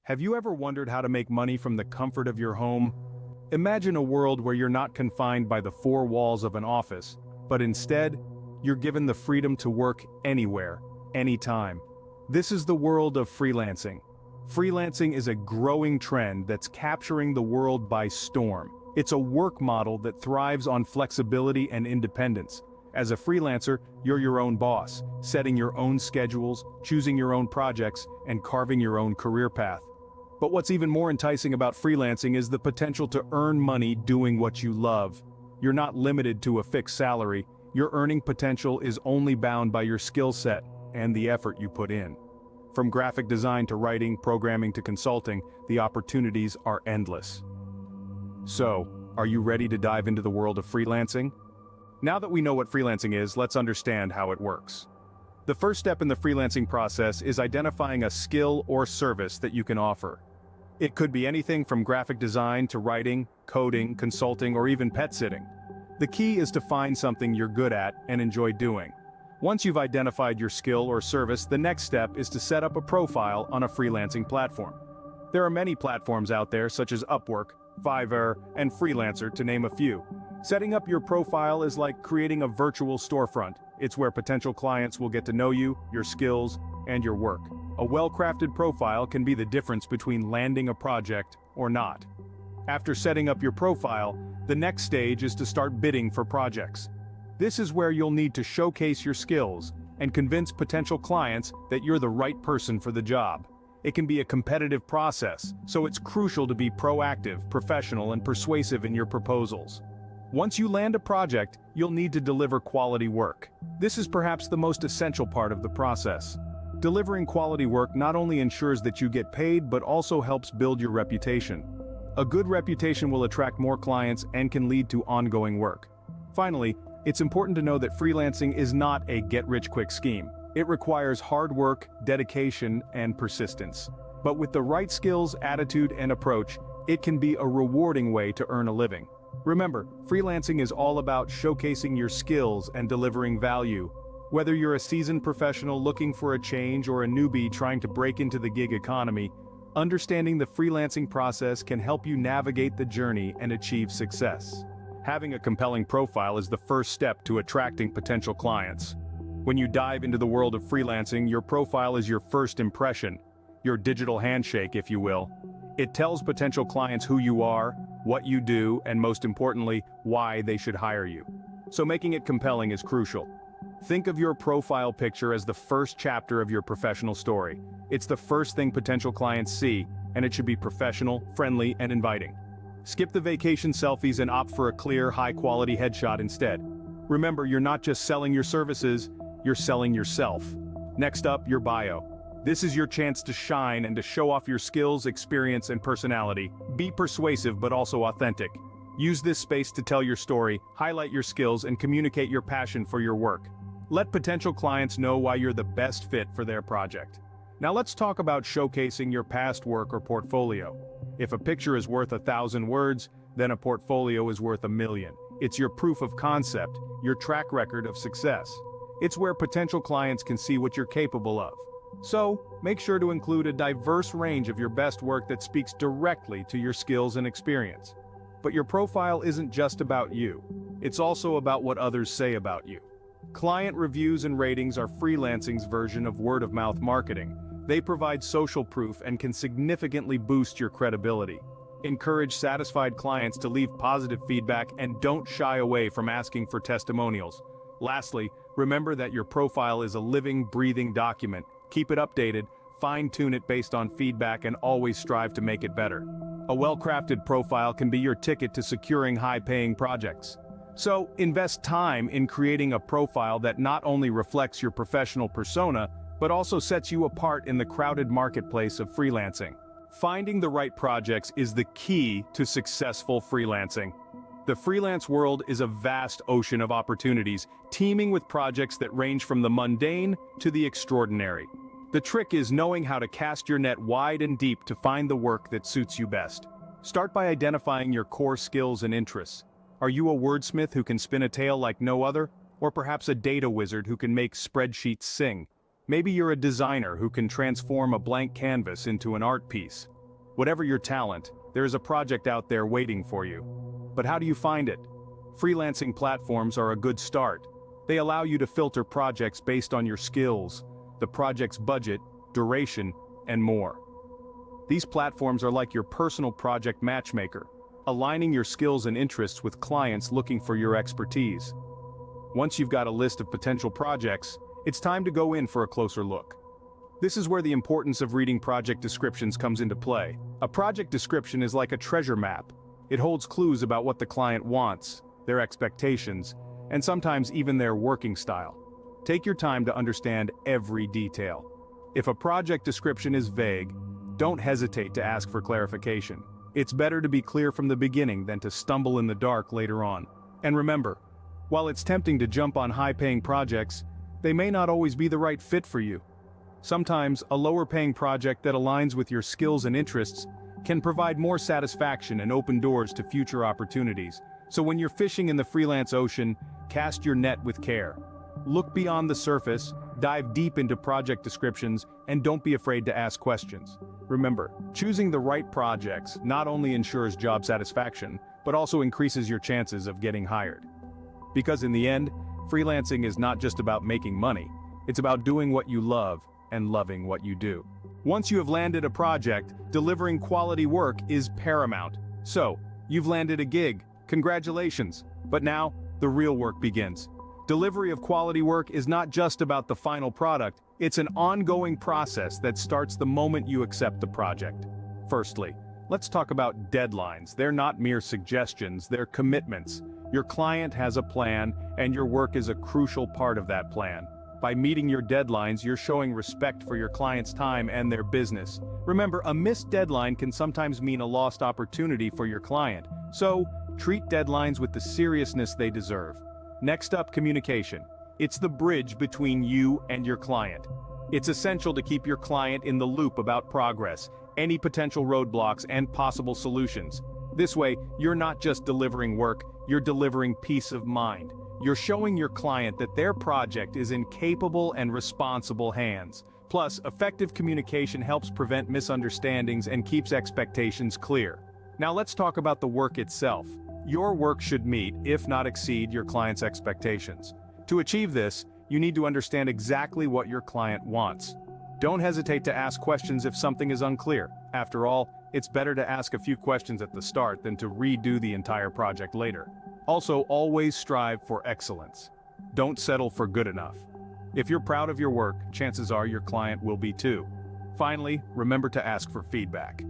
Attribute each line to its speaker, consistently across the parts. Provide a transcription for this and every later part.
Speaker 1: Have you ever wondered how to make money from the comfort of your home? Imagine a world where you're not confined by the four walls of an office, but instead, you're given the freedom to work anywhere, anytime. This is the world of freelancing. Freelancing is a growing trend that's capturing the world by storm. It's a work model that thrives on flexibility and independence. As a freelancer, you're your own boss, setting your own schedules, choosing your own projects, and carving your own career path. But what's even more enticing about freelancing is the potential to earn money doing what you love. You're not limited to a fixed salary. Your earning potential is only bound by your skill set and the effort you put in. From graphic design to writing, programming to consulting, the opportunities are endless. So, are you ready to dive into the world of freelancing? Now that we know what freelancing is, let's understand how it works. The first step in the freelancing process is identifying a skill or service that you can offer. It could be anything from graphic design to writing, coding, consulting, or even pet sitting. The key is to find something you're good at and enjoy doing. Once you've identified your skill or service, the next step is to set up a profile on a freelancing platform. There are many platforms out there such as Upwork, Fiverr, and Freelancer to name a few. Setting up your profile is like creating a virtual storefront. It's where potential clients will get to know you, your skills, and your work. A well-crafted profile can be the difference between landing a project or not. After setting up your profile, the next stage is to start bidding for projects. This is where you'll need to showcase your skills and convince potential clients that you're the right person for the job. It can be a competitive process, so it's crucial to be proactive, professional, and persuasive in your proposals. Once you land a project, you'll need to deliver quality work. This is perhaps the most essential part of the process. Delivering quality work not only ensures that you get paid but also helps build your reputation. A good reputation will attract more clients and can lead to ongoing work. Finally, it's important to know that freelancing is not a get-rich-quick scheme. It requires hard work, dedication, and persistence. But with the right skills, attitude, and approach, it can be a rewarding way to earn a living. Remember, freelancing is all about showcasing your skills and delivering value. Whether you're a seasoned professional looking for a change or a newbie trying to break into the gig economy, understanding the freelancing process can help you navigate the journey and achieve success. Having a compelling profile is the first step to attracting potential clients. When you dive into the world of freelancing, your profile is your first impression, your digital handshake, if you will. It tells potential clients who you are, what you do, and most importantly, why they should hire you. So making it compelling is crucial. Think of your profile picture as the first chapter of your professional story. It's the first thing potential clients see, and it should be professional, friendly, and inviting. Skip the vacation selfies and opt for a clear, high-quality headshot instead. Remember, you're not just selling your services, you're selling yourself. Next up, your bio. This is your chance to shine and to show off your skills, experience, and personality. Be persuasive but also authentic. Use this space to tell your story, highlight your skills, and communicate your passion for your work. Let potential clients know why you're the best fit for their project. Now let's talk about showcasing your past work or portfolio. If a picture is worth 1,000 words, then a portfolio is worth 1,000,000. It's your proof of concept, your track record of success. It's where potential clients can see what you're capable of. So, make sure to include a diverse range of your best work that speaks directly to your skills and experience. But your profile isn't just about you. It's also about what others say about you. Client reviews and ratings are freelancing's version of word-of-mouth marketing. They provide social proof and can significantly boost your credibility. Encourage satisfied clients to leave positive feedback and don't shy away from asking for testimonials. Lastly, remember that your profile is a living, breathing document. Keep it updated, fine-tune it based on feedback, and always strive to make it better. A well-crafted profile can be your ticket to securing high-paying projects. So, invest time in creating a profile that not only reflects your professional persona, but also sets you apart in the crowded marketplace of freelancing. Finding the right projects is the key to successful freelancing. The freelance world is a vast ocean of opportunities, teeming with projects that range from the mundane to the extraordinary. The trick is knowing how to cast your net wide and deep to find the work that suits you best. Start by identifying your core skills and interests. Are you a wordsmith who can spin a tale like no other? Or perhaps a data wizard who can make spreadsheets sing? Maybe you're a designer who can transform a blank canvas into an art piece. Whatever your talent, there is a project out there waiting for you. But how do you find it? Freelancing platforms are a good start. They allow you to filter projects based on your skills, the project's budget, duration, and more. These platforms are like your personal project matchmaker, aligning your skills and interests with clients looking for your expertise. Once you've got a list of potential projects, it's time to go in for a closer look. This is where the importance of reading project descriptions comes into play. A project description is like a treasure map. It holds clues about what the client wants, their expectations, and sometimes even their working style. Take your time to understand every detail. If a project description is vague, don't hesitate to ask for clarification. It's better to be clear from the beginning than to stumble in the dark later on. And remember, while it's tempting to jump on high-paying projects, they may not always be the right fit for you. Sometimes, a lower-paying project that aligns with your skills and interests can provide more satisfaction and open doors to future opportunities. So when you're fishing in the freelance ocean, cast your net with care. Look beyond the surface, dive deep into project descriptions, and don't be afraid to ask questions. Remember, choosing the right projects not only ensures job satisfaction, but also increases your chances of getting hired. Because in the end, freelancing is not just about making money, it's about doing what you love and loving what you do. Once you have landed a project, delivering quality work is paramount. So, you've landed a gig, congratulations. But now, the real work begins. Delivery of quality work is not just about the final product, it's an ongoing process that starts the moment you accept the project. Firstly, let's talk about deadlines. They're not mere suggestions, they're commitments. Your client has a plan, and your work is a crucial part of that plan. By meeting your deadlines, you're showing respect for your client's time and their business. Remember, a missed deadline can sometimes mean a lost opportunity for your client. So, treat deadlines with the seriousness they deserve. Next up, communication. It's the bridge between you and your client. It's essential to keep your client in the loop about progress, any potential roadblocks, and possible solutions. This way, you're not just delivering work, you're delivering peace of mind. You're showing your client that their project is in capable and responsible hands. Plus, effective communication helps prevent misunderstandings and keeps expectations clear. Now let's talk about the work itself. Your work should meet, if not exceed, your client's expectations. To achieve this, you need to understand exactly what your client wants. Don't hesitate to ask questions if something is unclear. After all, it's better to ask a few questions at the start than to redo the entire project later. Also, always strive for excellence. Don't settle for good enough. If you're proud of your work, chances are your client will be too. Finally, remember to ask for feedback.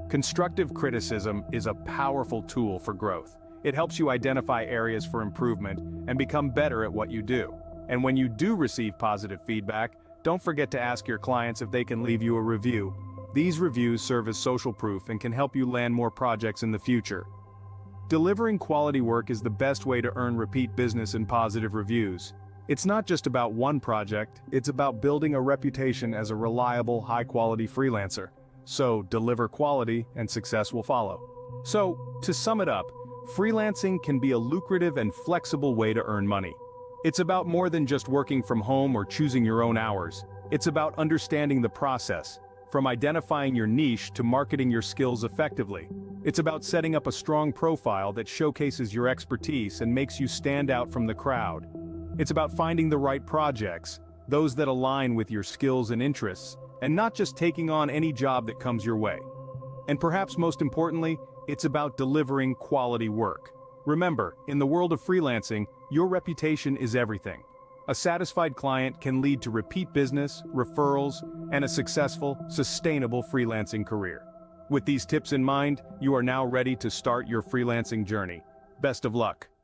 Speaker 1: Constructive criticism is a powerful tool for growth. It helps you identify areas for improvement and become better at what you do. And when you do receive positive feedback, don't forget to ask your clients if they can leave you a review. These reviews serve as social proof and can help you land more projects in the future. Delivering quality work is the best way to earn repeat business and positive reviews. It's not just about one project, it's about building a reputation as a reliable, high-quality freelancer. So, deliver quality and success will follow. So, to sum it up, freelancing can be a lucrative and flexible way to earn money. It's about more than just working from home or choosing your own hours. It's about understanding the process, from identifying your niche to marketing your skills effectively. It's about setting up a strong profile that showcases your expertise and makes you stand out from the crowd. It's about finding the right projects, those that align with your skills and interests, and not just taking on any job that comes your way. And perhaps most importantly, it's about delivering quality work. Remember, in the world of freelancing, your reputation is everything. A satisfied client can lead to repeat business, referrals, and a successful, sustainable freelancing career. With these tips in mind, you are now ready to start your freelancing journey. Best of luck.